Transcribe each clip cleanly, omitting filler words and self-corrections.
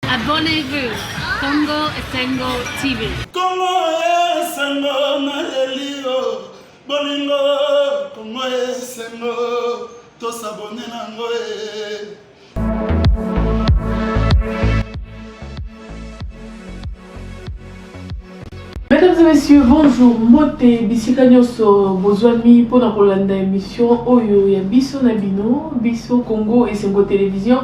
Abonnez-vous. Congo Esengo TV. Congo Esengo na elio. Bolingo Congo Esengo. To s'abonner nango Mesdames et messieurs, bonjour. Moté bisika nyoso bozwami pour na kolanda émission Oyo ya biso na bino, biso Congo Esengo Télévision,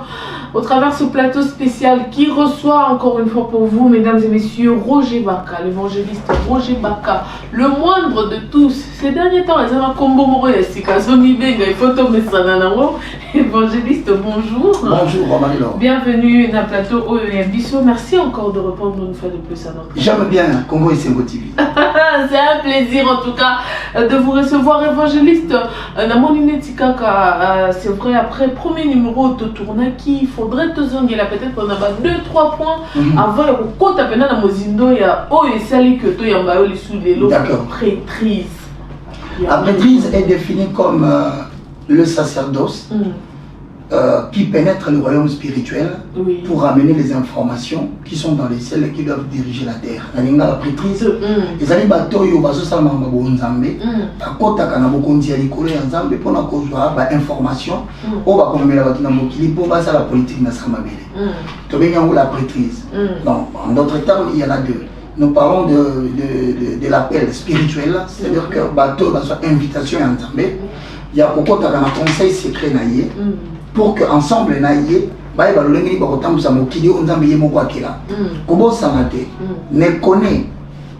au travers ce plateau spécial qui reçoit encore une fois pour vous, mesdames et messieurs, Roger Baka, l'évangéliste Roger Baka, le moindre de tous. Ces derniers temps, ils ont un combo moro ya sika zoni benga il faut tomber ça na nango. Évangéliste, bonjour. Bonjour, Romario. Bienvenue dans le plateau Oyo ya biso. Merci encore de répondre une fois de plus à notre. J'aime bien Congo Esengo TV. C'est un plaisir en tout cas de vous recevoir, évangéliste. C'est vrai, après premier numéro de tournée qui faudrait te zonger là, peut-être qu'on a 2-3 points avant de compte à peine dans Mozindo il y a sali que toi yamba les sous les lots. Prêtrise. La prêtrise est définie comme le sacerdoce qui pénètre le royaume spirituel pour amener les informations qui sont dans les ciels et qui doivent diriger la terre. La prêtrise, les amis bateaux yo baso salama mabo nzambe, akota kana bokonzi ya likolo ya nzambe pona kozwa ba information o ba komela batu na mokili po basa la politique na samabele. To benyango la prêtrise. Donc en d'autres termes, il y en a deux. Nous parlons de l'appel spirituel, c'est-à-dire que bateau baso invitation ya nzambe, il y a kokota kana conseil secret na ye. Pour que ensemble naïe ba balolengeli ba kotambusa mokili o nzambe ye moko akela kobo samate ne connaît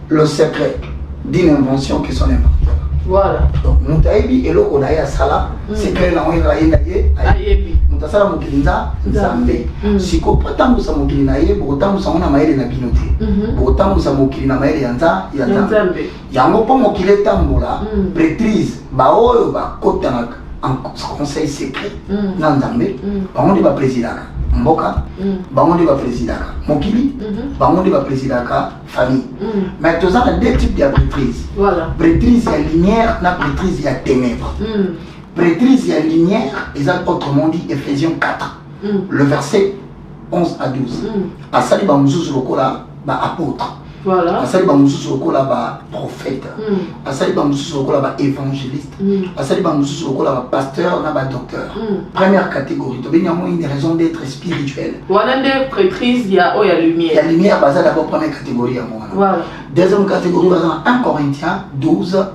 le secret d'une invention qui son inventeur. Voilà. Donc mutaebi eloko na ya sala secret na oyo na ye ayebi mutasala mokili nzambe siko patambusa mokili na ye bo kotambusa ona maele na binote bo kotambusa mokili na maele ya nzambe yango po mokili tambola prêtrise ba oyo ba kotana en conseil secret Nanzambe, bangondi ba présidaka mboka, bangondi ba présidaka mokili, bangondi ba présidaka famille. Mais tous ça deux types de prêtrise. Voilà. Prêtrise ya lumière, na prêtrise ya ténèbres. Prêtrise ya lumière, et ça autrement dit Ephésiens 4, le verset 11 à 12. Asali ba muzuzu lokola ba apôtre. Voilà. Asali ba mususu lokola ba prophète. Asali ba mususu lokola ba évangéliste. Asali ba mususu lokola ba pasteur na ba docteur. Première catégorie, to benyamo une raison d'être spirituelle. Voilà des prêtrises, il y a lumière. Il y a lumière basée d'abord première catégorie à moi. Voilà. Deuxième catégorie basée en 1 Corinthiens 12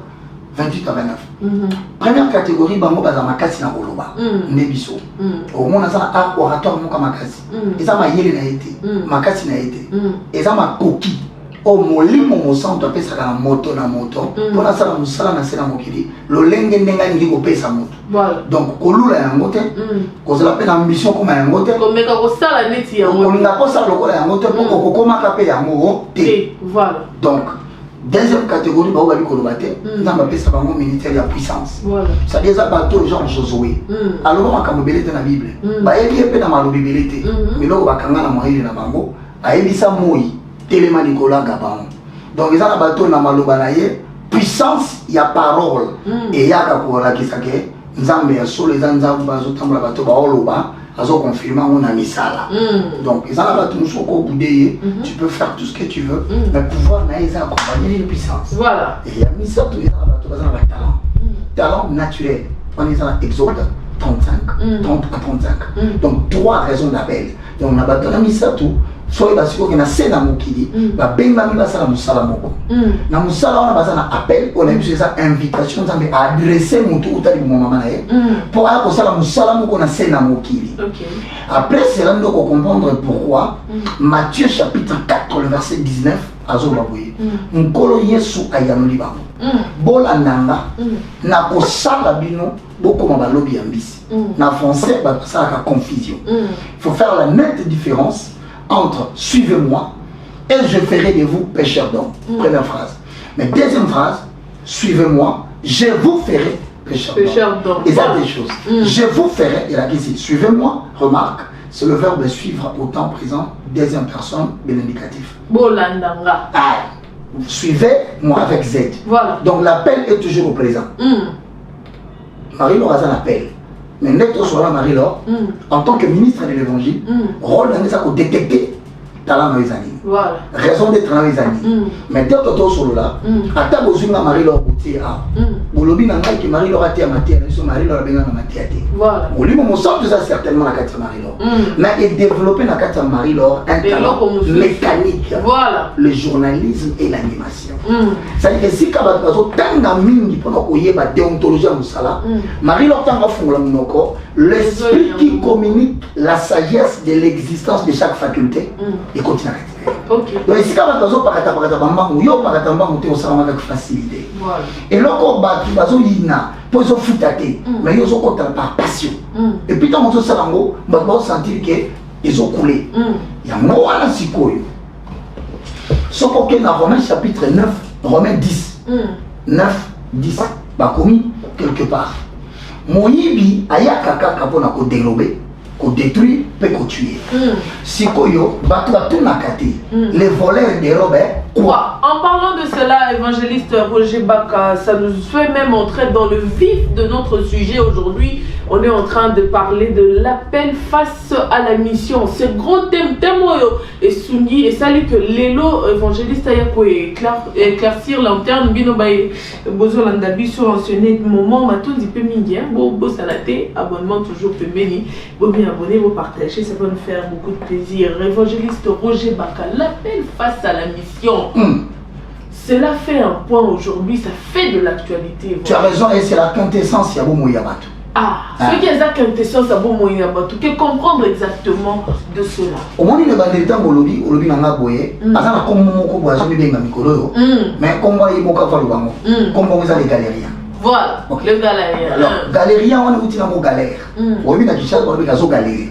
28 à 29. Première catégorie bango basée makasi na koloba. Nebiso. Au moins ça art oratoire moka makasi. Et ça ma yele na été. Makasi na été. Et ça ma coquille. O molimo mosanto apesa kana moto na moto pona sala musala na sena mokili lo lenge ndenga ngi ko pesa moto. Voilà. Donc kolula yango te ko zala pe na ambition koma yango te ko meka ko sala neti yango ko nga ko sala lokola yango te poko ko koma ka pe yango te. Voilà. Donc deuxième catégorie ba obabi koloba te nzamba pesa bango militaire ya puissance. Voilà. Ça des bateaux genre Josué. Alors makambo belete na Bible ba yebi pe na malobi belete miloko bakanga na moyele na bango ayebisa moi Téléma Nicolas Gabon. Donc ils ont un bateau na maloba na ye puissance ya parole et ya ka ko la kisake nzambe ya solo les nzambe bazo tambola bateau ba oloba azo confirmer on a misala. Donc ils ont un bateau musoko boudeye, tu peux faire tout ce que tu veux mais pouvoir na ils accompagner les puissances. Voilà. Et il y a mis ça tous les bateaux bazo na talent. Talent naturel. On est dans Exode 35 30 à 35. Donc trois raisons d'appel. Donc on a bateau na mis ça tout. Soit basiko que na sena mokili ba benga mi basala musala moko na musala wana basana appel on a eu ça invitation nzambe adresser mutu utali mu mama na ye pour aller ko sala musala moko na sena mokili. Après cela nous devons comprendre pourquoi Matthieu chapitre 4 le verset 19 azoba boye nkolo Yesu ayanoli bango bolandanga na ko sala bino bokoma balobi ya mbisi na français ba sala confusion. Il faut faire la nette différence entre suivez-moi et je ferai de vous pécheurs d'hommes. Première phrase. Mais deuxième phrase, suivez-moi, je vous ferai pécheurs d'hommes. Et ça des choses. Je vous ferai, et là ici, suivez-moi, remarque, c'est le verbe suivre au temps présent, deuxième personne, bénédicatif. Bolandanga. Suivez-moi avec Z. Voilà. Donc l'appel est toujours au présent. Marie-Laure a un appel. Mais net sur la Marie-Laure, en tant que ministre de l'évangile, rôle dans ça pour détecter talent dans les années. Voilà. Raison d'être dans les années. Mais dès que tu solo là, à ta besoin de Marie-Laure Boutier, Bolobi n'a pas que Marie-Laure a été à matière, Marie-Laure a bien à matière. Voilà. Au lieu mon sort ça certainement la carte Marie-Laure. Mais il développé la carte Marie-Laure un talent mécanique. Voilà. Le journalisme et l'animation. C'est-à-dire que si Kabat Bazo tanga mingi pendant qu'on y est déontologie à Moussala, Marie-Laure tanga fond la monoko, l'esprit qui communique la sagesse de l'existence de chaque faculté et continue à rester. Ok. Donc si Kabat Bazo parata bambangu, yo parata bambangu te osala avec facilité. Voilà. Et loko batu bazo yina, pour ils ont foutate, mais ils ont compté par passion. Et puis dans mon salango, bah sentir que ils ont coulé. Il y a moi là si quoi. Sauf que dans Romains chapitre 9, Romains 10, 9, 10, bah commis quelque part. Moïbi aya kaka kapona ko dérober, ko détruire, peut ko tuer. Si koyo, batu batu nakati, les voleurs dérobent quoi? En parlant de cela, évangéliste Roger Baka, ça nous fait même entrer dans le vif de notre sujet aujourd'hui. On est en train de parler de l'appel face à la mission. Ce gros thème, et Sungi, et salut que l'élo évangéliste Ayako éclaircir lanterne, bino baye, bozo landabi sur ancienné moment, matou di peu mingi, bo salate, abonnement toujours peu béni, bo bien abonner, bo partager, ça va nous faire beaucoup de plaisir. Évangéliste Roger Baka, l'appel face à la mission. Cela fait un point aujourd'hui, ça fait de l'actualité. Tu as raison, et c'est la quintessence Yabo Mouyabatu. Ce qui est la quintessence Yabo Mouyabatu, que comprendre exactement de cela. Au moment où il est dans le lobby, au lobby n'a boyé, à comme mon cobo a jamais bien mikolo, mais comme moi il moka falubango, comme vous avez les galériens. Voilà, le galérien. Alors, galérien, on est outil dans mon galère. Oui, mais tu on est gazo galérien.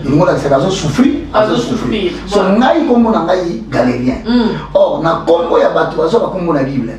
Il nous a dit gazo souffrir, gazo souffrir. Son naï comme on a naï galérien. Or, na combo ya batu bazo ba combo na Bible.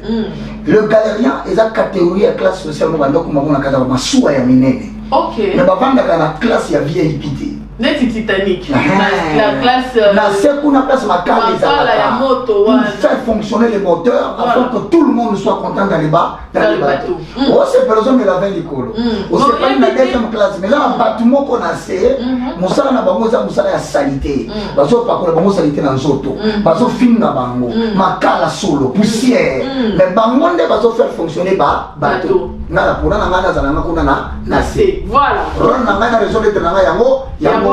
Le galérien est la catégorie à classe sociale mo bando comme on a kada masuwa ya minene. OK. Mais ba vanda kana classe ya VIP. Net Titanic. La classe. La seconde place ma carte la moto. Pour faire fonctionner les moteurs afin que tout le monde soit content dans les bas, dans les bateaux. Oh, c'est personne de la 20 d'école. Oh, c'est pas une deuxième classe, mais là, un bâtiment qu'on a fait, Moussala n'a pas Moussala a salité. Parce que par contre, la salité dans Zoto. Parce que film na bango, makala solo, poussière. Mais bango ne va faire fonctionner bateau. Nala pour na ngana zana kuna na c'est. Voilà. Ron na ngana raison d'être na yango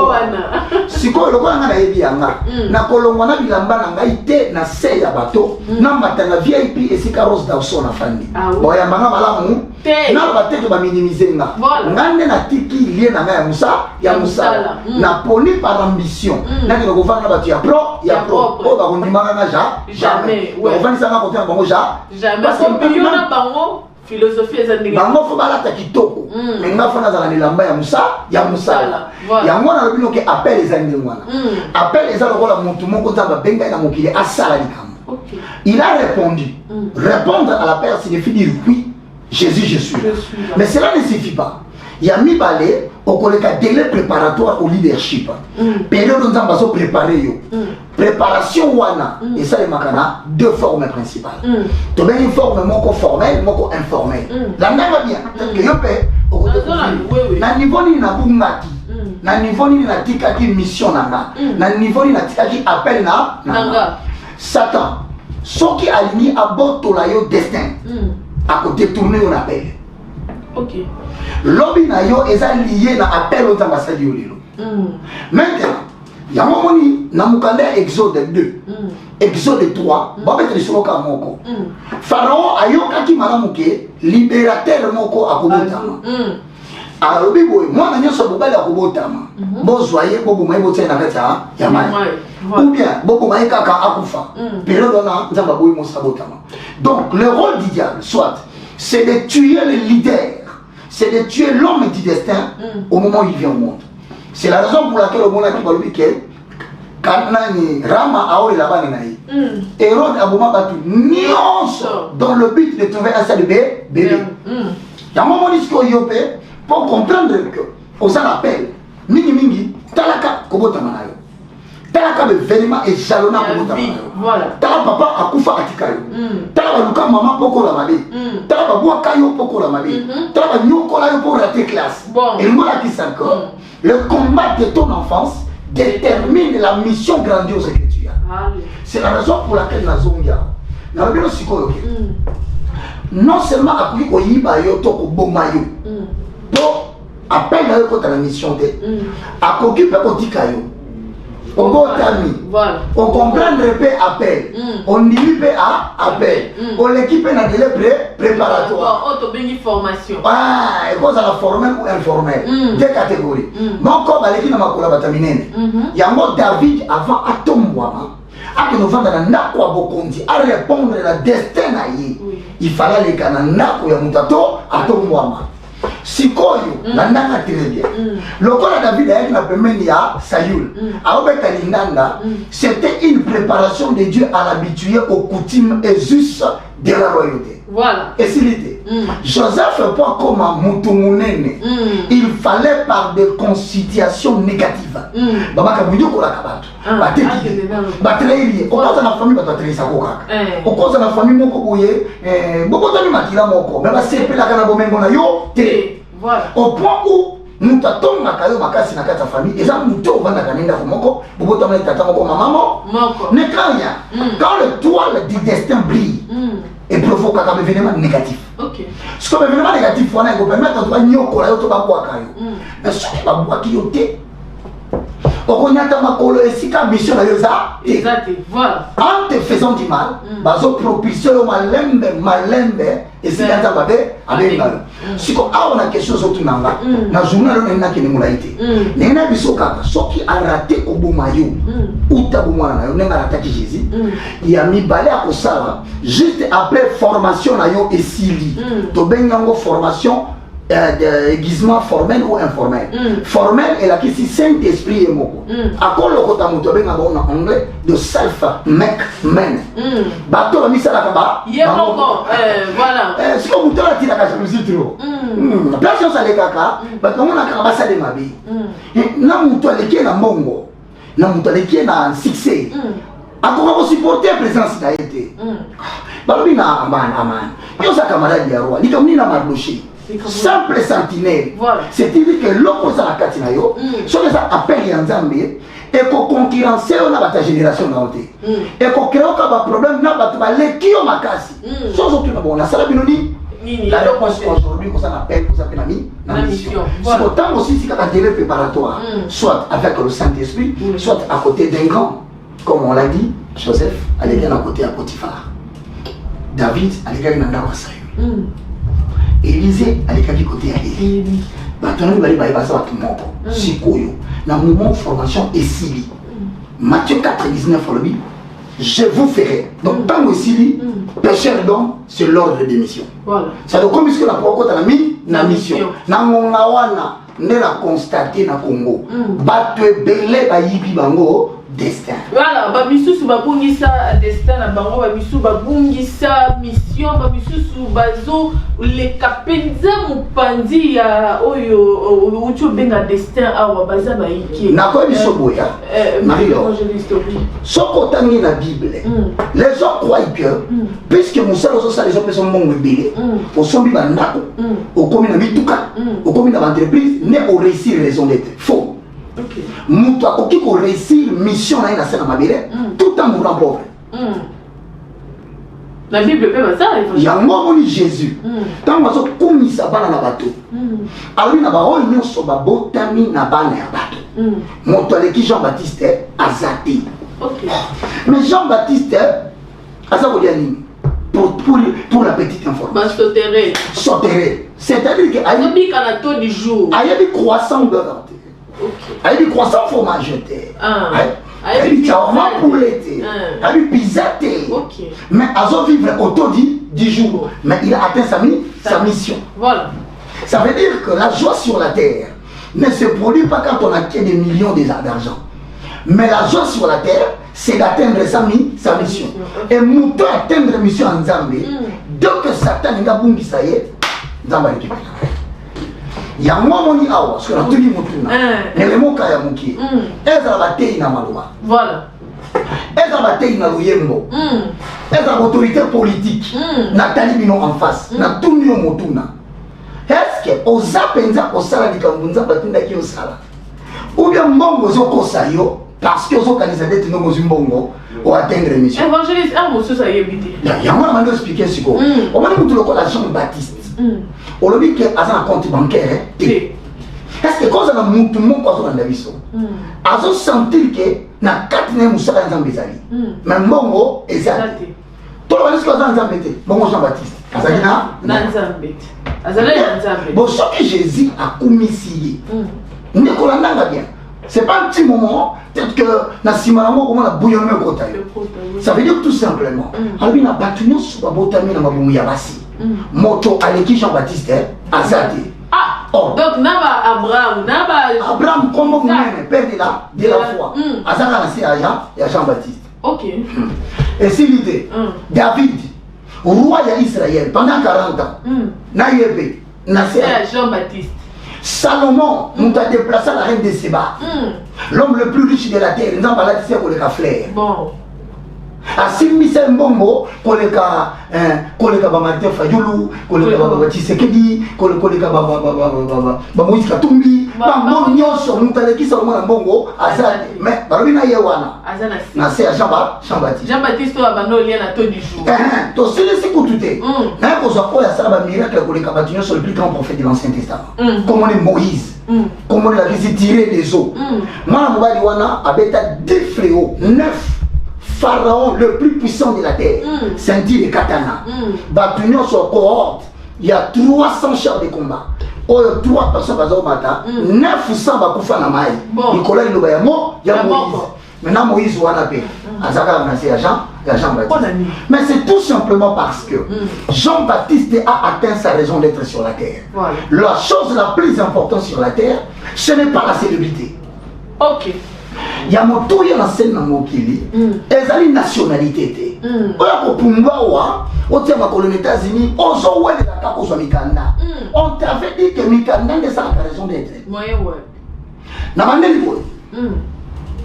wana. Siko lokona ngana yebi yanga. Na kolongwa na bilamba na ngai te na se ya bateau. Na matanga VIP et sika rose d'Awson na fandi. Boya manga malamu. Na ba tete ba minimiser nga. Ngande na tiki lié na nga ya Musa. Na poni par ambition. Na ke ko vanga batu ya pro. O ba kondimanga na jamais. O vani sanga ko tena bango jamais. Parce que piyo na bango philosophie ezandinga. Bango fo balata kitoko. Mais nga fona za na lamba ya Musa. Yango na lobino ke appel ezandinga wana. Appel ezalo ko la muntu moko tamba benga na mokili asala likambo. Il a répondu. Répondre à l'appel signifie dire oui. Jésus, je suis là. Mais cela ne suffit pas. Il y a mis balai au délai préparatoire au leadership. Période où nous avons préparé. Préparation wana. Et ça, il y a deux formes principales. Tu as une forme formelle, informelle. La même bien. Que je peux. Na niveau ni na bungati. Na niveau ni na tikaki mission nanga. Na niveau ni na tikaki appel na nanga. Satan. Ce qui aligne à bord de la destin. À détourner un appel. Ok. Lobby na yo est lié na appel aux ambassades yo lelo. Maintenant, il y a un moment na mukanda Exode 2. Exode 3, ba mettre sur ka moko. Pharaon ayoka ki malamuke libérateur moko akobotama. Alors bibo moi na nyoso bobali akobotama. Bozwaye bobo mai botsena na kata ya mai. Ou bien bobo mai kaka akufa. Période na nzamba boyi mo sabotama. Donc le rôle du diable soit c'est de tuer le leader. C'est de tuer l'homme du destin au moment où il vient au monde. C'est la raison pour laquelle au monde a dit que Kanani Rama Aoui là-bas naï. Hérode Abouma Batu nyonso dans le but de trouver un seul bébé. Il y a un moment où il pour comprendre que on s'en appelle mingi mingi talaka kobota manayo. Talaka be vénement et jalonna kobota manayo. Voilà. Tala papa akufa atikayo. Tala luka maman poko la mabe. Tala bwa kayo poko la mabe. Tala nyoko la yo pour rater classe. Et moi là qui s'accorde, le combat de ton enfance détermine la mission grandiose que tu as. C'est la raison pour laquelle nazongia na babino sikoyo non seulement akoki koyiba yo to koboma yo to appel na yo kota na mission te akoki pe kotika yo obotami on comprendre pe appel on nimi pe a appel on l'équipe na délai préparatoire auto bengi formation et cause à la formelle ou informelle deux catégories mon corps baleki na makola bataminene yango David avant atombwama akenovanda na ndako ya bokonzi a répondre na destin na ye il fallait les kana ndako ya mutato atombwama sikoyo na ndanga très bien lokola David ayaki na pembeni ya Saül aobeta lindanga c'était une préparation de Dieu à l'habituer aux coutumes et us de la royauté. Voilà. Et s'il était Joseph pas comme un moutounene, il fallait par des constitutions négatives. Baba kabunyo kola kabato. Bateki. Batreili. Au cause de la famille batreili sa koka. Au cause de la famille moko boye, beaucoup de makila moko. Mais ba sepe la kana bomengo na yo te. Voilà. Au point où nous t'attendons à kayo makasi na kata famille. Et ça nous t'o vanda kanenda komoko. Bobo tama tata moko mamamo. Moko. Ne quand le toile du destin brille. Et provoque un événement négatif. Ok. Ce que l'événement négatif, il faut permettre à toi de faire mais ce qui va boire qui yote. On a ta mission voilà. En te faisant du mal, bazo propulser le malembe et c'est là avec mal. Si on a quelque chose autour nanga, na journal on a qui ne moulaité. N'ena biso kaka, ce qui a raté au bomayo, ou tabumana, on a raté Jésus. Il a mis balai à Kosala juste après formation na yo et sili. To bengango formation aiguisement formel ou informel. Formel est la question Saint-Esprit et moko. Akol le kota muto benga ba en anglais de self make man. Bato la misa la kaba. Voilà. Si on muto la tira kaja musitro. Personne ça les kaka, bato mona kaba ça de mabi. Na muto le qui na mongo. Na muto le qui na succès. Akoma supporter présence na été. Balobi na aman. Yo sa camarade ya roi, ni comme ni na mardoché. Simple sentinelle. Voilà. C'est-à-dire que l'homme ça la katina yo, ce que ça appelle Yanzambe et qu'on concurrencer on a ta génération na oté. Et qu'on crée un problème na ba les qui ont makasi. Chose autre na bon la sala binoni. La réponse aujourd'hui qu'on appelle la mission. C'est autant aussi si quand délai préparatoire, soit avec le Saint-Esprit, soit à côté d'un grand, comme on l'a dit, Joseph allait bien à côté à Potiphar. David allait bien dans la Saül. Élisée allait à côté à Élie. Maintenant, il va y avoir ça tout le monde. Sikoyo. Dans le moment de formation, et Sili. Matthieu 4,19, je vous ferai. Donc, tant que Sili, pécheur d'homme, c'est l'ordre des missions. Voilà. Ça doit comme ce que la pourquoi tu as mis la mission. Dans mon awana, on a constaté dans le Congo. Batwe belé bayibi bango. Destin. Voilà, ba misusu ba bungisa destin na bango ba misusu ba bungisa mission ba misusu bazo le kapenza mupandi ya oyo ucho benga destin awa baza ba iki. Na ko biso boya. Mario. Soko tangi na Bible. Les gens croient que puisque Moussa lozo ça les gens sont mongo belé. Au sombi ba ndako. Au komi na mituka. Au komi na entreprise, ne au réussir raison d'être. Faux. Mutu akoki ko réussir mission na ina sena mabire tout en mourant pauvre. La Bible peut ça il faut. Yango moni Jésus. Tant wazo komisa bana na bato. Ali na ba rôle nyonso ba botami na bana ya bato. Moto aleki Jean-Baptiste azati. OK. Mais Jean-Baptiste azako dia nini? Pour la petite information. Sauterelle. C'est-à-dire que ayebi kanato du jour. Ayebi croissant de elle dit croissant fromage. Elle dit charmant poulet. Elle dit pizza. Mais elle a vivre autour du jour. Mais il a atteint sa mission. Voilà. Ça veut dire que la joie sur la terre ne se produit pas quand on a des millions d'argent. Mais la joie sur la terre, c'est d'atteindre sa mission. Et Mouton atteindre la mission en Zambie. Donc Satan n'a pas dit ça y est, Zambie récupère. Il y a moi moni awa parce que la tuni mutuna élément kaya muki eza batei na maloma voilà eza batei na luyembo eza autorité politique na talibino en face na tunio mutuna est-ce que oza penza osala dikambunza batinda ki osala ou bien mbongo zo kosa yo parce que aux candidates nous avons bongo pour atteindre mission. Évangéliste, monsieur ça y est vite. Il y a moi qui expliquer ce qu'on. On va nous dire que la Jean-Baptiste. On lui dit que a un compte bancaire. Est-ce que quand on a monté mon poisson dans la mission, a sentir que na 4 ne musa dans Zambezali. Mais bongo exact. Tout le monde est dans Zambété. Bongo Jean-Baptiste. Azalina dans Zambété. Azalina dans Zambété. Bon, ce que Jésus a commis ici. On est collandanga bien. C'est pas un petit moment, peut-être que na simalamo comment a bouillonné au côté. Ça veut dire tout simplement. Alors il a battu nous sur la botami na mabumu ya basi. Moto aleki Jean-Baptiste azati. Ah, oh. Donc naba Abraham comme vous même père de la foi. Azaka c'est à Jean-Baptiste. OK. Et s'il était David roi d'Israël pendant 40 ans. Naïebe, Jean-Baptiste. Salomon, nous a déplacé la reine de Séba. L'homme le plus riche de la terre, nous avons parlé de pour les fleurs. Bon. Asim Michel Mbongo, koleka Martin Fayulu, koleka Tshisekedi, koleka Moïse Katumbi, Nyonso, Moutaleki Salomon Mbongo, Azali, mais Barabina Yewana, na c'est Jean-Baptiste. Jean-Baptiste a abandonné lien à tout du jour. To c'est le sécouté. N'a pas besoin de ça, miracle koleka Batignon sur le plus grand prophète de l'Ancien Testament. Comme on est Moïse, comme on l'a visité tirer des eaux. Moi, Mouali Wana a bêta 2 fléaux, 9. Pharaon le plus puissant de la terre, Saint-Dit de Katana. Batunion sur cohorte, il y a 300 chars de combat. 3 personnes au matin, 900 bakoufa na mai. Nicolas il y a Moïse. Maintenant Moïse ou Anapé. Azaka a Jean-Baptiste. Mais c'est tout simplement parce que Jean-Baptiste a atteint sa raison d'être sur la terre. Voilà. La chose la plus importante sur la terre, ce n'est pas la célébrité. OK. Il y a mon tour, il y a la scène dans mon kili. Elles ont une nationalité. On tient ma colonie aux États-Unis, on t'avait dit que Mikanda ne sa raison d'être. Ouais. Na mandeli boy.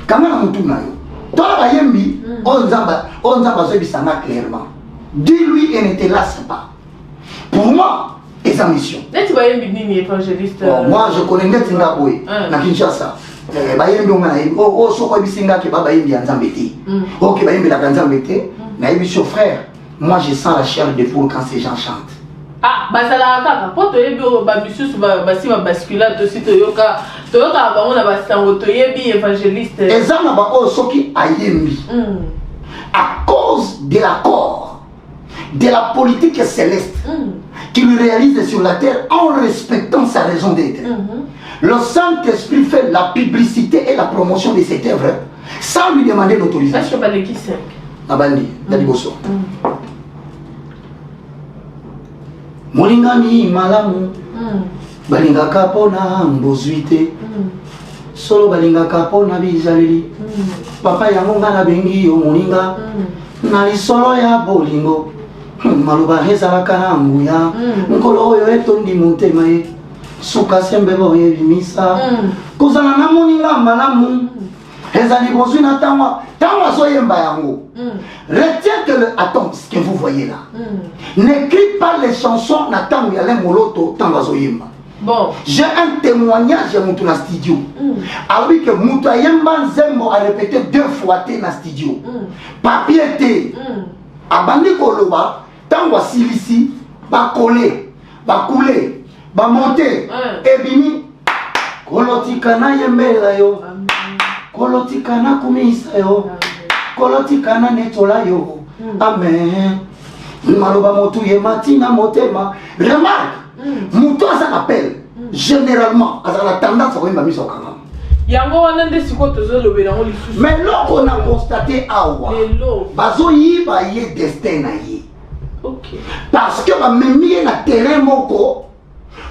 Kama na mutu na yo. Tola ba yembi, on zamba zo bisanga clairement. Dis-lui et ne te lasse pas. Pour moi, c'est sa mission. Et tu vas yembi nini évangéliste. Moi je connais Ngetinga boy na Kinshasa. Bayembi on na yembi o soko bisinga ke baba yembi nzambe te. OK bayembi la nzambe te. Na yebi son frère. Moi je sens la chair de poule quand ces gens chantent. Ah, basala kaka po to yebi o ba bisusu ba si ba bascula to si to yoka ba on a ba sango to yebi évangéliste. Ezana ba o soki ayembi. À cause de l'accord de la politique céleste qu'il réalise sur la terre en respectant sa raison d'être. Le Saint-Esprit fait la publicité et la promotion de cette œuvre sans lui demander l'autorisation. Est-ce que pas l'équipe 5 Abandi, Daliboso. Molingami malamu balingaka pona mbozwite solo balingaka pona bizaleli papa yango ngana bengi yo moninga na lisolo ya bolingo maluba ezalaka na nguya nkolo oyo etondi motema ye suka sembe boye bimisa kozala na moninga malamu ezali bozwi na tango azoyemba yango. Retiens que le attends, ce que vous voyez là. N'écris pas les chansons na tango ya le moloto tango azoyemba. Bon, j'ai un témoignage ya mutu na studio. Alors que mutu ayemba nzembo a répété 2 fois te na studio. Papier te. Abandi koloba tango asilisi ba coller, ba couler, ba monter ebimi kolotikana yembela yo. Kolotikana kumisa yo. Kolotikana netola yo. Amen. Maloba motu ye matina motema. Remarque, mutu asa appelle généralement asa la tendance à koyemba miso kanga. Yango wana nde siko tozo lobela ngo lisusu. Mais loko na constaté awa. Bazo yiba ye destin na ye. OK. Parce que ba memi na terrain moko.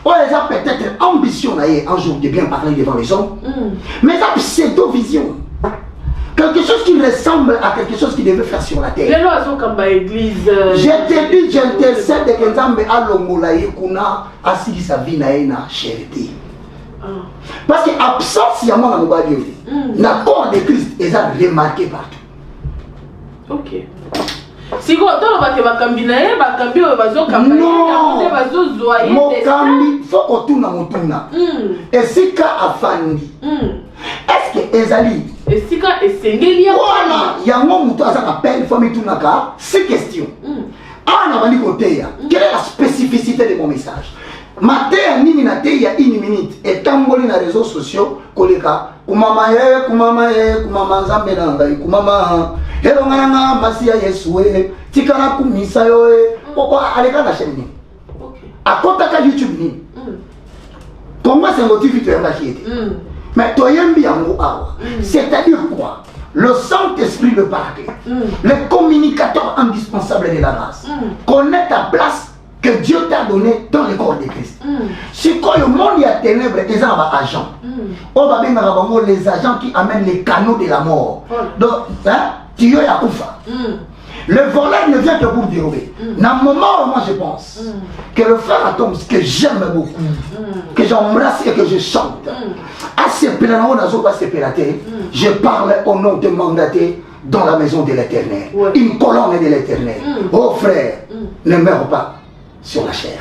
On les a peut-être ambition un jour de bien parler devant les hommes, mais ça pseudo-vision. Quelque chose qui ressemble à quelque chose qu'il devait faire sur la terre. Je te dis, j'intercède que Nzambe a l'ongolaye kuna asili sa vie na charité. Parce que l'absence y a moi dans le bali, la corps de Christ est remarqué partout. OK. Si vous avez bakambi na ye bakambi o bazo kambi ya bazo zoyer mokambi faut que tout na motuna et si ka afandi est-ce que ezali Et si quand et sengeli voilà, il y a un moment où tu as appel, famille tout naka, c'est question. Ah, on a dit côté, quelle est la spécificité de mon message? Matin, ni minate, il y a une minute. Et tant que les réseaux sociaux, koleka, kumama nzambe nangai, kumama, helonganga masia yesue, tikana kumisa yoe, pourquoi aleka na chaîne ni? À côté de YouTube ni. Comment c'est motif tu es engagé? Mais toi yembi yango awa. C'est-à-dire quoi? Le Saint-Esprit, le Paraclet, le communicateur indispensable de la grâce, connaît ta place que Dieu t'a donné dans le corps de Christ. Si quand le monde y a ténèbres, les agents, on va bien les agents qui amènent les canaux de la mort. Donc, tu y a Koufa. Le voleur ne vient que pour dérober. Dans un moment où moi je pense que le frère Atoms, que j'aime beaucoup, que j'embrasse et que je chante, je parle au nom de mandaté dans la maison de l'Éternel, une colonne de l'Éternel. Oh frère, ne meurs pas sur la chair.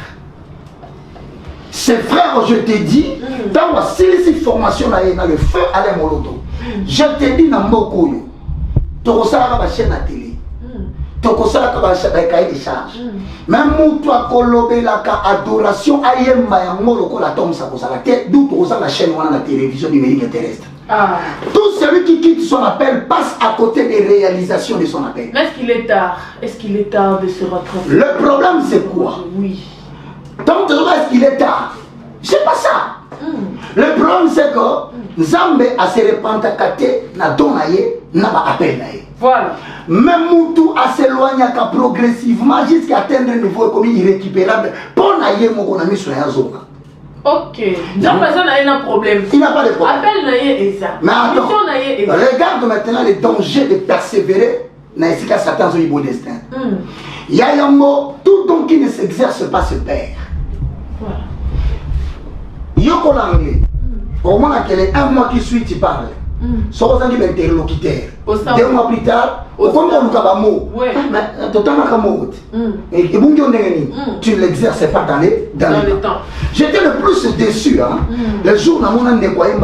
Ces frères, je te dis, dans la formation, dans le feu à l'Emoloto, je te dis dans Mokoyo, tu reçois la chaîne à télé. Même toi, la adoration, d'où la chaîne la télévision numérique terrestre. Tout celui qui quitte son appel passe à côté des réalisations de son appel. Est-ce qu'il est tard? Est-ce qu'il est tard de se rattraper? Le problème c'est quoi? Oui. Donc est-ce qu'il est tard? C'est pas ça. Le problème c'est que Zambé a se répandre na donaye na ba appel naye. Voilà. Même Moutou a s'éloigné progressivement jusqu'à atteindre un niveau comme irrécupérable pour naye mon ami sur la zone. Ok. Donc personne n'a un problème. Il n'a pas de problème. Appel naye et ça. Mais attends, regarde maintenant les dangers de persévérer dans ce cas Satan sur le destin. Il y a un mot, tout don qui ne s'exerce pas se perd. Voilà. Yoko l'anglais. Au moins un mois qui suit, tu parles. Soit vous avez un interlocuteur. 2 mois plus tard, comme on a un mot. Tu ne l'exerces pas dans les temps. J'étais le plus déçu. Le jour où on a découvert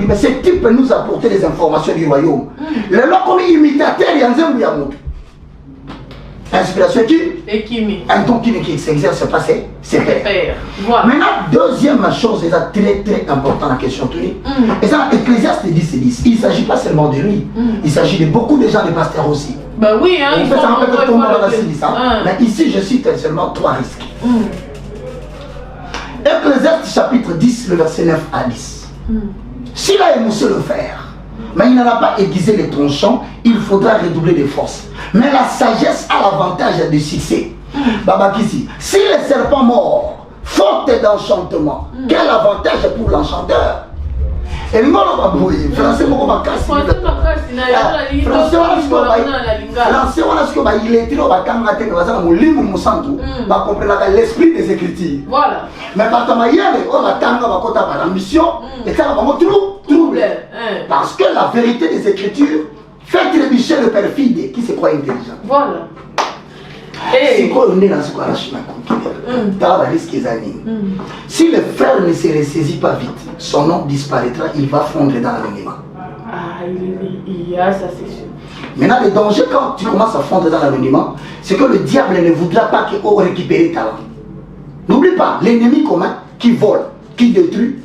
mais ce type nous a apporté des informations du royaume. Le lot comme imitateur, il y a un zéro. Inspiration qui un don qui s'exerce pas, c'est faire. Voilà. Maintenant, deuxième chose, c'est très important la question. Et ça, Ecclésiaste 10:10. Il ne s'agit pas seulement de lui, il s'agit de beaucoup de gens, des pasteurs aussi. Bah oui, hein, il fait ça un peu tout le monde ça. Mais ici, je cite seulement 3 risques. Ecclésiaste chapitre 10, le verset 9 à 10. S'il a émoussé le fer, mais il n'en a pas aiguisé les tronçons, il faudra redoubler de force. Mais la sagesse a l'avantage du succès. Babakisi, si le serpent mord, faute d'enchantement, quel avantage pour l'enchanteur? Et le monde va brouiller. Français, on va casser. Français, on a ce qu'on va il est tiré au bakanga, va comprendre l'esprit des Écritures. Voilà. Mais par contre, il y a la mission et ça va trouble. Parce que la vérité des Écritures fait trébucher le perfide qui se croit intelligent. Voilà. C'est quoi on est dans ce si le frère ne se ressaisit pas vite, son nom disparaîtra, il va fondre dans l'anonymat. Ah, il y a ça, c'est sûr. Maintenant, le danger quand tu commences à fondre dans l'anonymat, c'est que le diable ne voudra pas qu'on récupère ta langue. N'oublie pas, l'ennemi commun qui vole, qui détruit,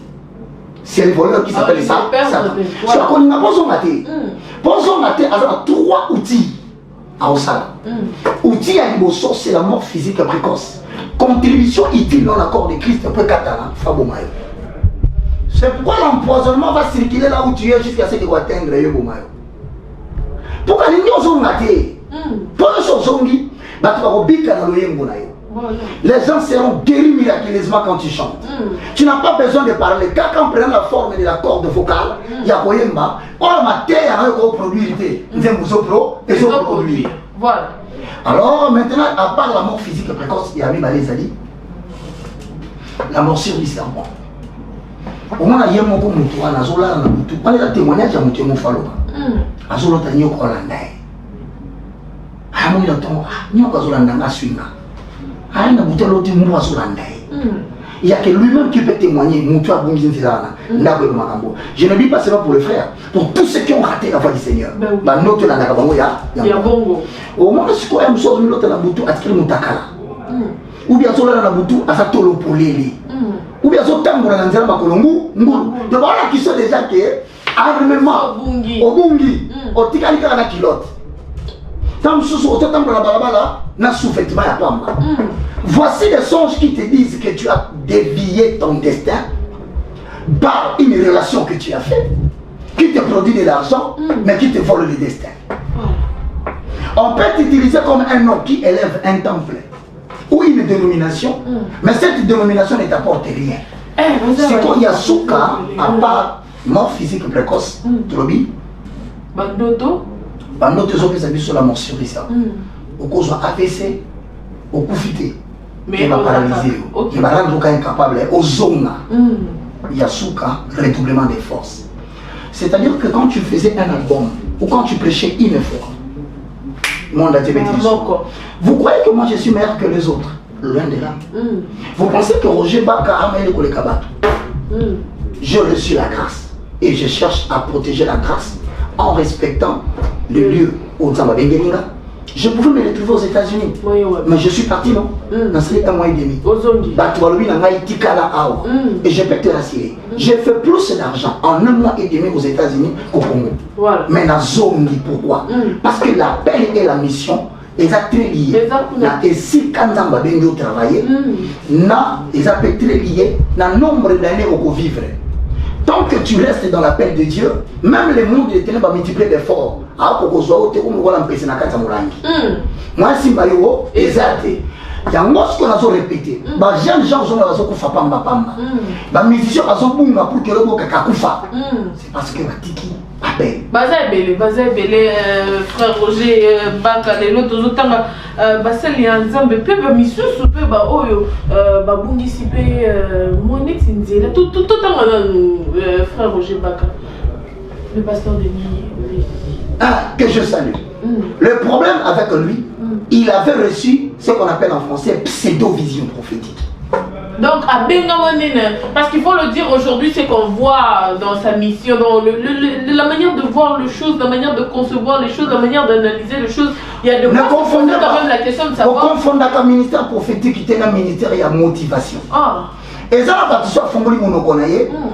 c'est le voleur qui s'appelle ça. C'est qu'on n'a pas besoin de Bonjour, Maté a 3 outils à Osala. Outils à Iboso, c'est la mort physique précoce. Contribution utile dans l'accord de Christ, un peu catalan, Fabomayo. C'est pourquoi l'empoisonnement va circuler là où tu es jusqu'à ce qu'il va atteindre Yobomayo. Pourquoi les gens sont matés? Pour les choses sont dit, les gens seront guéris miraculeusement quand tu chantes. Tu n'as pas besoin de parler. Quand on prend la forme de la corde vocale, il y a Koyemba. Or, ma terre, il y a un produit. Voilà. Alors, maintenant, à part la mort physique précoce, il y a mis les alliés. La morsure du serpent. Au moins, il y a un mot pour nous. On a témoignage à Moutémo Faloba. Azolo Tanyo Kolandai. Hamu Yaton, Nyoka Zolandanga Swinga. Aina Butelo Timu Azolandai. il n'y a que lui-même qui peut témoigner. Je ne dis pas seulement pour le frère, pour tous ceux qui ont raté la voie du Seigneur. Au moment où je suis ou bien cela na butu asatolo polele ou bien so tambola na nzela makolongu ngulu de voilà qui sont déjà que armement obungi otikali kala na kilote tam susu otambola balabala na sous-vêtement ya pamba. Voici des songes qui te disent que tu as dévié ton destin par une relation que tu as faite qui te produit de l'argent mais qui te vole le destin. On peut t'utiliser comme un homme qui élève un temple ou une dénomination, mais cette dénomination ne t'apporte rien. C'est qu'il y a souka, à part mort physique précoce, Trobi. Bandoto c'est sur la mort survie. Au cause AVC, au coup fité, il va paralyser, il va rendre incapable, au zone. Il y a souka, redoublement des forces. C'est-à-dire que quand tu faisais un album, ou quand tu prêchais une fois, vous croyez que moi je suis meilleur que les autres? Loin de là. Vous pensez que Roger Baka a meilleur que les Kabato? Je reçus la grâce et je cherche à protéger la grâce en respectant le lieu où Zamba Bengelinga. Je pouvais me retrouver aux États-Unis, mais je suis parti, non? Dans ces 1 mois et demi. Et je peux te rassurer, j'ai fait plus d'argent en 1 mois et demi aux États-Unis qu'au Congo. Mais la zone, pourquoi? Parce que l'appel et la mission, ils sont très liés. Et si quand on va travailler, ils sont très liés dans le nombre d'années où on vivre. Tant que tu restes dans l'appel de Dieu, même les mondes de ténèbres multiplient d'efforts. Moi, si je suis exact. Il y a ce qu'on a répété. Les jeunes gens sont là pour pamba pamba. Les musiciens sont là pour que le monde kakufa. C'est parce que la tiki appelle. Bazabele, frère Roger Baka, les autres autant basel ya nzambe pe ba misusu pe ba oyo ba bungisi pe monex nzela tout frère Roger Baka, le pasteur Denis. Que je salue. Le problème avec lui, il avait reçu ce qu'on appelle en français pseudo-vision prophétique. Donc, à Bengawanene, parce qu'il faut le dire aujourd'hui, c'est qu'on voit dans sa mission, dans la manière de voir les choses, la manière de concevoir les choses, la manière d'analyser les choses. Il y a de quoi confondre quand même la question de savoir. On confond avec un ministère prophétique qui est un ministère et à motivation. Et ça, quand tu sois fondé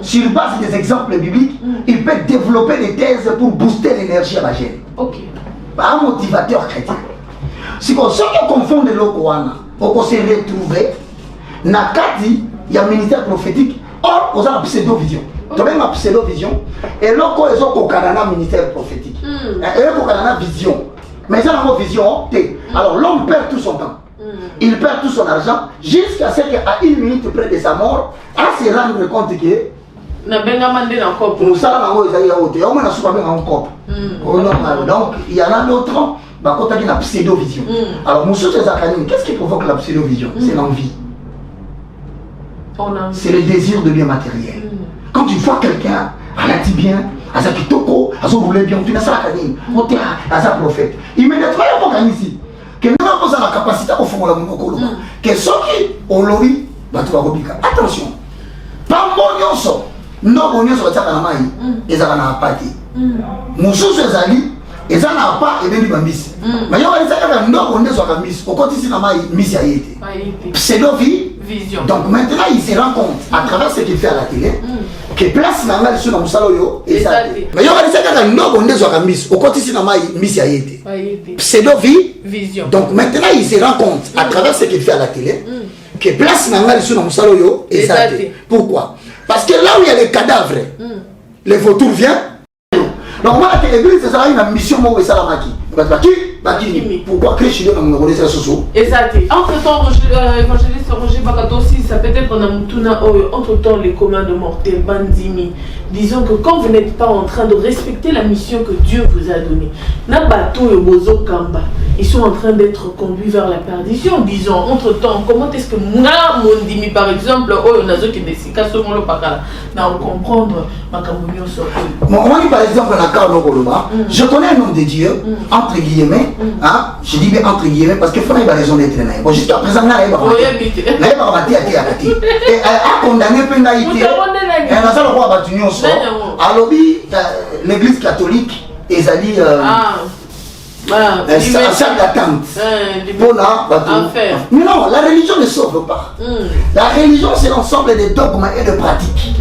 sur base des exemples bibliques, il peut développer des thèses pour booster l'énergie à la gêne. Ok. Pas un motivateur chrétien. Si on se confond de l'Okoana, on se retrouve. Nakati, il y a un ministère prophétique. Or, on a une pseudo-vision. Tu as une pseudo-vision. Et là, on a un ministère prophétique. Et là, on a une vision. Mais ça, on a une vision. Alors, l'homme perd tout son temps. Il perd tout son argent jusqu'à ce qu'à 1 minute près de sa mort, à se rendre compte que nous savons donc, il y en a d'autres. Quand on a une pseudo-vision. Alors, qu'est-ce qui provoque la pseudo-vision? C'est l'envie. C'est le désir de bien matériel. Quand tu vois quelqu'un, elle a dit bien, elle a dit toko, elle a voulu bien, tu n'as pas la prophète. Immédiatement, il y a pas ici. Que nous avons la capacité au fond de la monocolo. Que ceux qui ont l'ori, attention. Pas mon yonso. Non, mon yonso va dire à la maille. Et ça va n'a pas été. Moussou se zali. Et ça n'a pas et bien bambis. Mais il y a des gens qui n'ont pas de mis. Au côté, c'est la maille mise à été. Vision. Donc maintenant, il se rend compte à travers ce qu'il fait à la télé que place n'a pas sur le saloyo et ça. Mais il y a des gens qui n'ont pas de mis. Au côté, c'est la maille mise à été. Vision. Donc maintenant, il se rend compte à travers ce qu'il fait à la télé que place n'a pas sur le saloyo et ça. Pourquoi? Parce que là où il y a les cadavres, les vautours viennent. Donc moi, l'église, c'est ça, une mission, moi, et ça, la maquille. Pourquoi Christ est dans mon organisation sociale? Exact. Entre-temps, évangéliste Roger Bakato aussi, ça peut être entre-temps les communs de mortels, bandimi. Disons que quand vous n'êtes pas en train de respecter la mission que Dieu vous a donnée, ils sont en train d'être conduits vers la perdition. Disons, entre-temps, comment est-ce que moi, mon dimi, par exemple, comprendre ma communion sur eux. Moi, par exemple, je connais un homme de Dieu, en entre guillemets, hein, je dis bien entre guillemets parce qu'il faut avoir raison d'être là. Bon, jusqu'à présent, on a condamné l'église catholique et ça dit un salle d'attente pour la mais non, la religion ne sauve pas. La religion, c'est l'ensemble des dogmes et de pratiques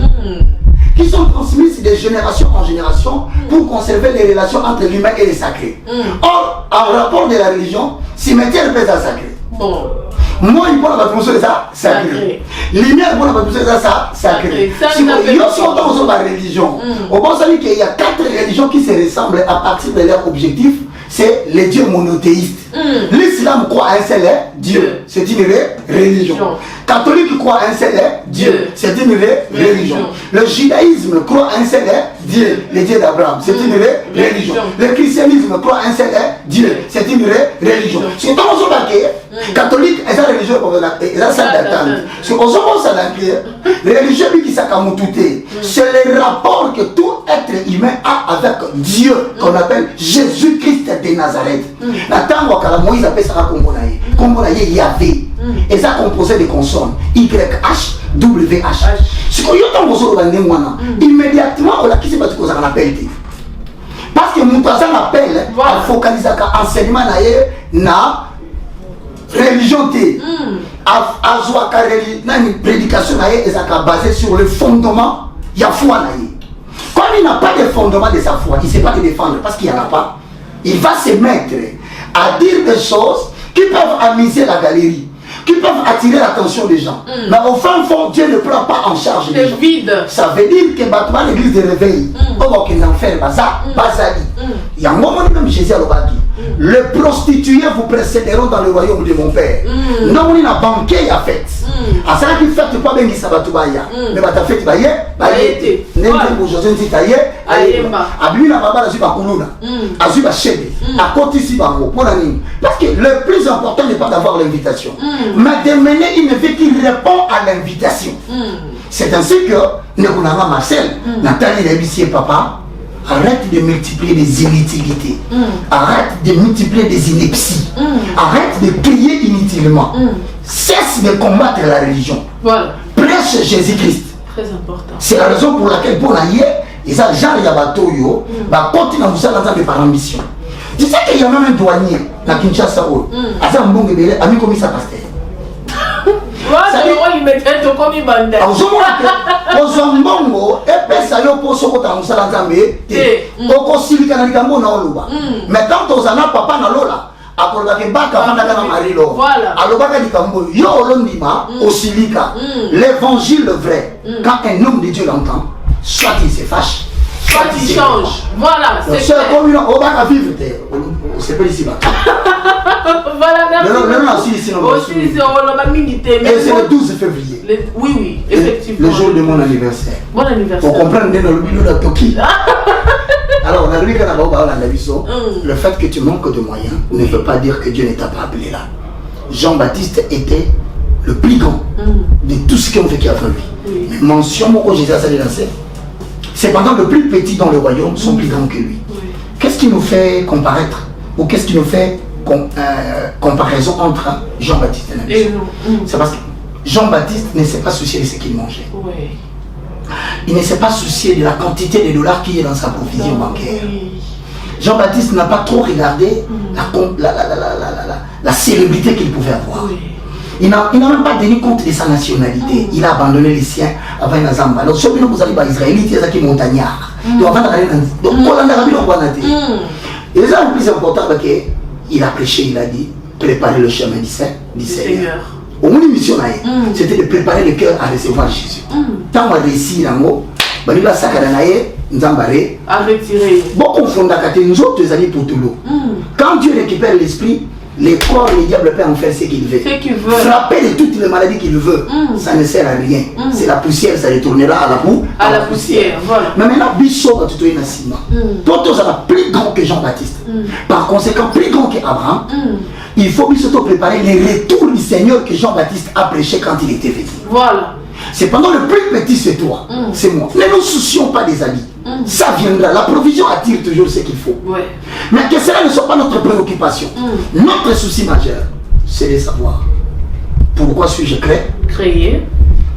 qui sont transmises de génération en génération pour conserver les relations entre l'humain et le sacré. Or, en rapport de la religion, cimetière peut être sacré. Moi, il faut la promotion de ça sacré. Lumière pour la promotion de ça sacré. Si on dans la religion, on pense qu'il y a 4 religions qui se ressemblent à partir de leur objectif. C'est les dieux monothéistes. L'islam croit à un seul Dieu, c'est une religion. Catholique croit à un seul Dieu, c'est une religion. Le judaïsme croit à un seul Dieu, le Dieu d'Abraham, c'est une religion. Le christianisme croit à un seul Dieu, c'est une religion. C'est dans ce paquet, catholique est une religion pour la salle d'attente. C'est aux hommes ça d'ailleurs. Religion qui s'accamoutoute, c'est le rapport que tout être humain a avec Dieu qu'on appelle Jésus-Christ de Nazareth. Moïse appelle ça Kombonaye. Kombonaye Yahvé. Et ça composé de consonnes YH, WH. Ce qu'on y a immédiatement, on a quitté parce qu'on appelle. Parce que Moutasan appelle, on focalise sur l'enseignement na religion. Une prédication est basée sur le fondement de la foi. Quand il n'a pas de fondement de sa foi, il ne sait pas le défendre parce qu'il n'y en a pas. Il va se mettre à dire des choses qui peuvent amuser la galerie, qui peuvent attirer l'attention des gens. Mais au fin fond, Dieu ne prend pas en charge les gens. Vide. Ça veut dire que Batman, l'église de réveil, il y a un moment même Jésus à l'Obaki. Les prostituées vous précéderont dans le royaume de mon Père. Non, on a banqué à fête. À ça qui fait pas bien qui s'abatubaya. Mais bah ta fête baye, baye. N'est-ce pas pour José Titaye, ayemba. Abuna baba azuba kuluna. Azuba chebe. À côté ici bango. Parce que le plus important n'est pas d'avoir l'invitation, mais de mener une vie qui répond à l'invitation. C'est ainsi que Nekunama Marcel, Nathalie Rébissier papa. Arrête de multiplier des inutilités. Arrête de multiplier des inepties. Arrête de crier inutilement. Cesse de combattre la religion. Voilà. Prêche Jésus-Christ. Très important. C'est la raison pour laquelle pour l'aïe, ils ont genre Yabatoyo, continue à vous faire par ambition. Tu sais qu'il y a même un douanier dans Kinshasa. À ça, on a mis comme ça pasteur. Il mettait tout comme il bandait. Mais quand on a papa na lola, l'évangile vrai, quand un homme de Dieu l'entend, soit il se fâche, soit il change. Voilà, c'est comme une oba vivre, c'est pas ici. Voilà, merci. C'est le 12 février. Oui, effectivement. Le jour de mon anniversaire. Bon anniversaire. On comprend le milieu de Toki. Alors, on a vu le fait que tu manques de moyens ne veut pas dire que Dieu ne t'a pas appelé là. Jean-Baptiste était le plus grand de tout ce qui ont vécu avant lui. Mais mention mon Jésus a lancé. Cependant, le plus petit dans le royaume sont plus grands que lui. Qu'est-ce qui nous fait comparaître ou qu'est-ce qui nous fait comparaison entre Jean-Baptiste et la mission? C'est parce que Jean-Baptiste ne s'est pas soucié de ce qu'il mangeait. Il ne s'est pas soucié de la quantité de dollars qui est dans sa provision bancaire. Jean-Baptiste n'a pas trop regardé la célébrité qu'il pouvait avoir. Il n'a même pas tenu compte de sa nationalité. Il a abandonné les siens avant la Zamba. Donc, si vous allez à Israélite, il y a des montagnards. Donc, et c'est le plus important parce qu'il a prêché, il a dit préparer le chemin du Seigneur. Au moins, une mission, c'était de préparer le cœur à recevoir Jésus. Tant qu'on a réussi, il va s'accader, à retirer. Beaucoup font nous autres amis pour tout l'eau. Quand Dieu récupère l'esprit, les corps, les diables peuvent en faire ce qu'ils veulent. Frapper de toutes les maladies qu'il veut, ça ne sert à rien. C'est la poussière, ça retournera à la poussière. Voilà. Mais maintenant, Bissot va tout un ciment. Toi, tu es plus grand que Jean-Baptiste. Par conséquent, plus grand qu'Abraham. Il faut Bissot préparer les retours du Seigneur que Jean-Baptiste a prêché quand il était venu. Voilà. Cependant, le plus petit, c'est toi, c'est moi. Ne nous soucions pas des habits. Ça viendra. La provision attire toujours ce qu'il faut. Ouais. Mais que cela ne soit pas notre préoccupation. Notre souci majeur, c'est de savoir pourquoi suis-je créé.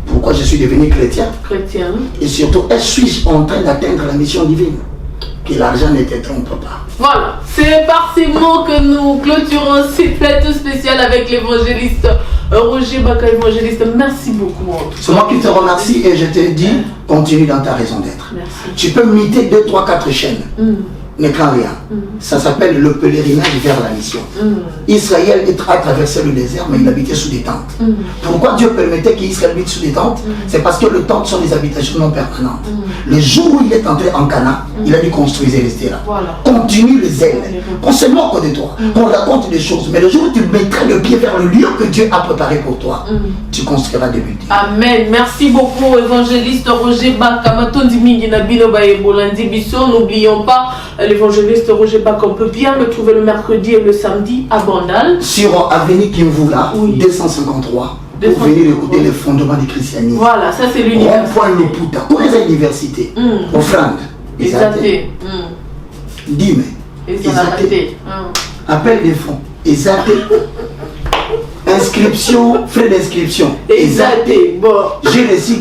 Pourquoi je suis devenu chrétien. Et surtout, suis-je en train d'atteindre la mission divine? Que l'argent ne te trompe pas. Voilà, c'est par ces mots que nous clôturons ce plateau spécial avec l'évangéliste Roger Baka. Évangéliste, merci beaucoup. C'est moi qui te remercie et je te dis, continue dans ta raison d'être. Tu peux imiter 2, 3, 4 chaînes. Ne crains rien. Ça s'appelle le pèlerinage vers la mission. Israël a traversé le désert, mais il habitait sous des tentes. Pourquoi Dieu permettait qu'Israël habite sous des tentes? C'est parce que les tentes sont des habitations non permanentes. Le jour où il est entré en Canaan, il a dû construire et rester là. Voilà. Continue le zèle. On se moque de toi. On raconte des choses. Mais le jour où tu mettras le pied vers le lieu que Dieu a préparé pour toi, tu construiras des buildings. Amen. Merci beaucoup, évangéliste Roger Baka. N'oublions pas l'évangéliste Roger Baka. On peut bien le trouver le mercredi et le samedi à Bandal. Sur Avenue Kimvula, 253. Pour venir écouter les fondements du christianisme. Voilà, ça c'est l'université. Rond-point Loputa. Connaissez l'université. Offrande. Exacté. Dîme. Exacté. Appel des fonds. Exacté. Inscription, frais d'inscription. Exacté. Bon. J'ai reçu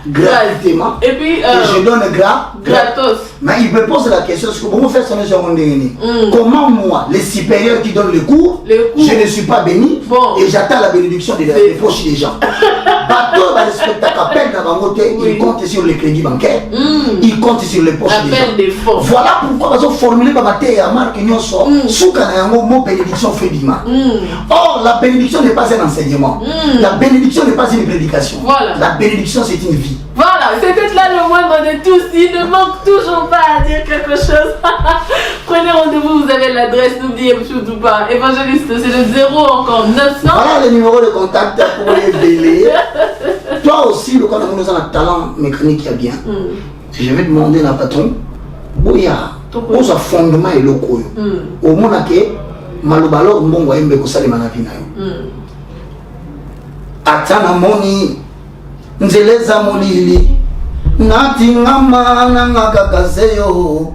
gratuitement. Et puis, je donne gratos. Mais il me pose la question, est-ce que vous faites ça comment moi, les supérieurs qui donnent les cours, je ne suis pas béni et j'attends la bénédiction des poches des gens. Bateau, les spectacles ils comptent sur les crédits bancaires, ils comptent sur les poches des gens. Voilà pourquoi ils ont formulé ma et à marque sous mon bénédiction fait d'ima. Or, la bénédiction n'est pas un enseignement. La bénédiction n'est pas une prédication. Voilà. La bénédiction, c'est une vie. Voilà, c'était là le moindre de tous. Il ne manque toujours pas à dire quelque chose. Prenez rendez-vous, vous avez l'adresse, n'oubliez surtout pas. Évangéliste, c'est le 0 encore 900. Voilà le numéro de contact pour les délais. Toi aussi, le cas où nous avons un talent mécanique qui est bien, je vais demander à la patron, Boya, on a fondement et le coin. Au moins, malobalo mbongo yembe kusali manapina yo. Atana moni nzeleza molili nati ngama na ngakakaseyo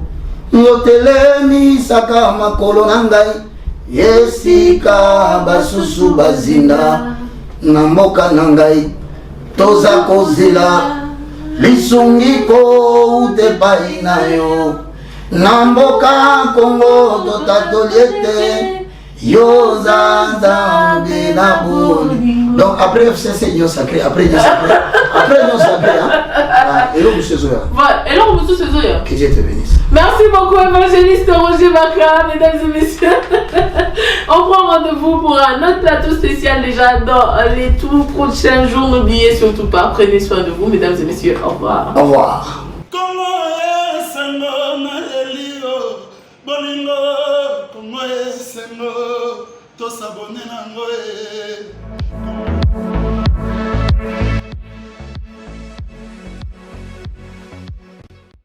yotelemi saka makolo nangai yesika basusu bazinda na mboka nangai toza kozela lisungiko utepai nayo na mboka Kongo totatoliete Yoza na boni. Donc après FCC Nyon Sacré, après Nyon Sacré, et là vous se zoya. Voilà, et là vous se zoya. Que Dieu te bénisse. Merci beaucoup évangéliste Roger Baka, mesdames et messieurs. On prend rendez-vous pour un autre plateau spécial déjà dans les tout prochains jours. N'oubliez surtout pas, prenez soin de vous, mesdames et messieurs. Au revoir. Au revoir. Bolingo, como es, to sabone nango.